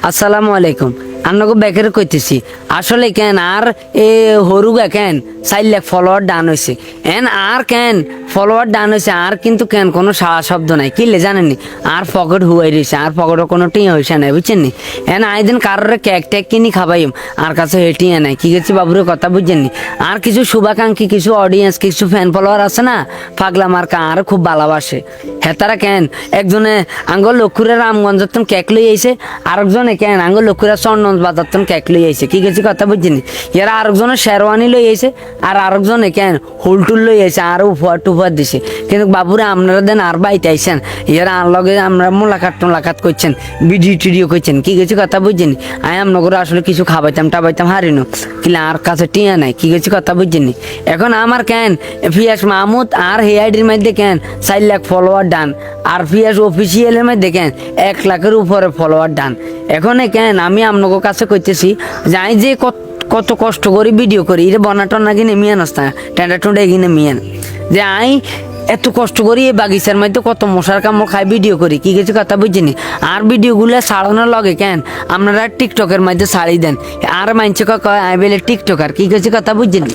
আসসালামু আলাইকুম। আপনাকে বেকের কইতেছি আসলে কেন আর এ হরুগা কেন 4 লাখ ফলোয়ার ডান হয়েছে এন আর কেন ফলোয়ার ডান হয়েছে আর কিন্তু কেন কোনো সাড়া শব্দ নাই কিলে জানেননি আর পকেট হুয়াই রয়েছে আর পকেটও কোনো টিয়া হয়েছে নাই বুঝছেন নি এন আইদিন কারোর কেক টেক কিনি খাবাইম আর কাছে হেঁটিয়ে নাই কি গেছি বাবুরের কথা বুঝছেননি আর কিছু শুভাকাঙ্ক্ষী কিছু অডিয়েন্স কিছু ফ্যান ফলোয়ার আছে না পাগলা মার্কা আর খুব ভালোবাসে হেতারা কেন একজনে আঙ্গল লক্ষ্মীরা রামগঞ্জ কেক লই আইছে আরেকজনে কেন আঙ্গল লক্ষ্মীরা স্বর্ণ বাজার কেক লই আইছে কি গেছি কথা বুঝছেন এরা আরেকজনের শেরওয়ানি লই আইছে আর আরেকজনে কেন হুলটুল লই আইছে আর উপহার টুপহার দিছে কিন্তু বাবুরে আপনারা দেন আর বাইতে আইছেন এরা আর লগে আমরা মোলাকাত করছেন ভিডিও টিডিও করছেন কি গেছি কথা বুঝছেন আমি আপনার আসলে কিছু খাবাইতাম টাবাইতাম হারিনো কিন্তু আর কাছে টিয়া নাই কি গেছি কথা বুঝছেন এখন আমার কেন ফিয়াস মাহমুদ আর হেআইডির মধ্যে কেন 4 লাখ ফলোয়ার ডান আর ফিয়াস অফিসিয়ালের মধ্যে কেন 1 লাখের উপরে ফলোয়ার ডান এখন কেন আমি আপনার কাছে কইতেছি যাই যে কত কষ্ট করি ভিডিও করি এটা বনাটনা কিনে মিয়ান আসতা টেন্ডা টুন্ডা কিনে মিয়ান যে আই এত কষ্ট করি এই বাগিচার মধ্যে কত মশার কামড় খাই ভিডিও করি কি কিছু কথা বুঝিনি আর ভিডিওগুলো ছাড়ানোর লগে কেন আপনারা টিকটকের মধ্যে ছাড়ি দেন আর মানছে কয় আই বেলে টিকটকার কি কিছু কথা বুঝিনি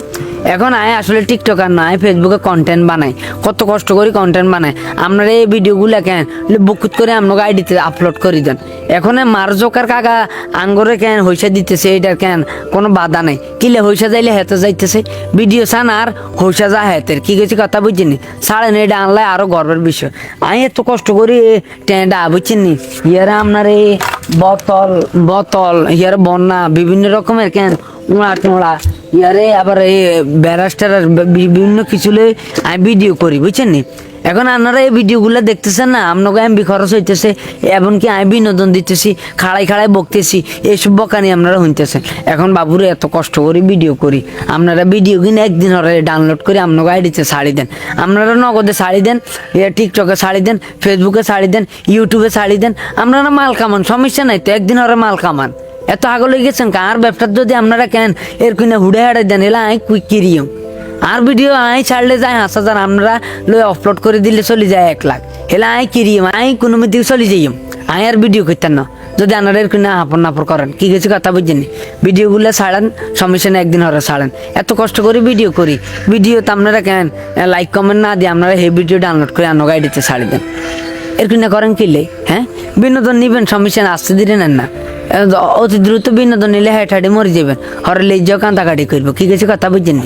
এখন আয় আসলে টিকটকার না আয় ফেসবুকে কন্টেন্ট বানাই কত কষ্ট করি কন্টেন্ট বানাই আপনারা এই ভিডিওগুলো কেন বুকুত করে আপনাকে আইডিতে আপলোড করে দেন এখন মারজোকার কাকা আঙ্গরে কেন হইসা দিতেছে এইটার কেন কোনো বাধা নাই কিলে হইসা যাইলে হেতে যাইতেছে ভিডিও চান আর হইসা যা হেতের কি গেছি কথা বুঝছিনি সাড়ে এটা আনলে আরো গর্বের বিষয় আমি এত কষ্ট করি টেন্ডা বুঝছেন ইয়ারা আপনার এই বোতল ইয়ার বন্যা বিভিন্ন রকমের কেন উড়া টোড়া ইয়ারে আবার এই ব্যারাস্টার বিভিন্ন কিছুলে আমি ভিডিও করি বুঝছেন নি এখন আপনারা এই ভিডিওগুলো দেখতেছেন না আপনাকে এমবি খরচ হইতেছে এমনকি আমি বিনোদন দিতেছি খাড়াই বকতেছি এইসব বকানি আপনারা শুনতেছেন এখন বাবুরে এত কষ্ট করি ভিডিও করি আপনারা ভিডিও কিনে একদিন হরে ডাউনলোড করে আপনাকে আইডিতে ছাড়ি দেন আপনারা নগদে ছাড়ি দেন টিকটকে ছাড়ি দেন ফেসবুকে ছাড়ি দেন ইউটিউবে ছাড়ি দেন আপনারা মাল কামান সমস্যা নাই তো একদিন হরে মাল কামান এত আগলে গেছেন কার ব্যবসার যদি আপনারা কেন এর কিনে হুড়ে হাড়ে দেন এলা আই কিরিও আর ভিডিও আই ছাড়লে যায় 5,000 আমরা লই আপলোড করে দিলে চলে যায় 1 লাখ এলা আই কিরিম আই কোনো মধ্যে চলে যাইম আই আর ভিডিও করতেন না যদি আপনারা এর কিনে আপন নাপর করেন কি কিছু কথা বুঝছেন ভিডিওগুলো ছাড়েন সমস্যা নেই একদিন হরে ছাড়েন এত কষ্ট করে ভিডিও করি ভিডিও তো আপনারা কেন লাইক কমেন্ট না দিয়ে আপনারা এই ভিডিও ডাউনলোড করে আনো গাইডিতে ছাড়ি দেন এর কিনে করেন কিলে হ্যাঁ বিনোদন নিবেন সমস্যা আসতে দিলে নেন না অতি দ্রুত বিনোদন নিলে হেঁটে মরে যাবেন হরে লেজ কান্দাকাটি করবো কি কিছু কথা বুঝছেন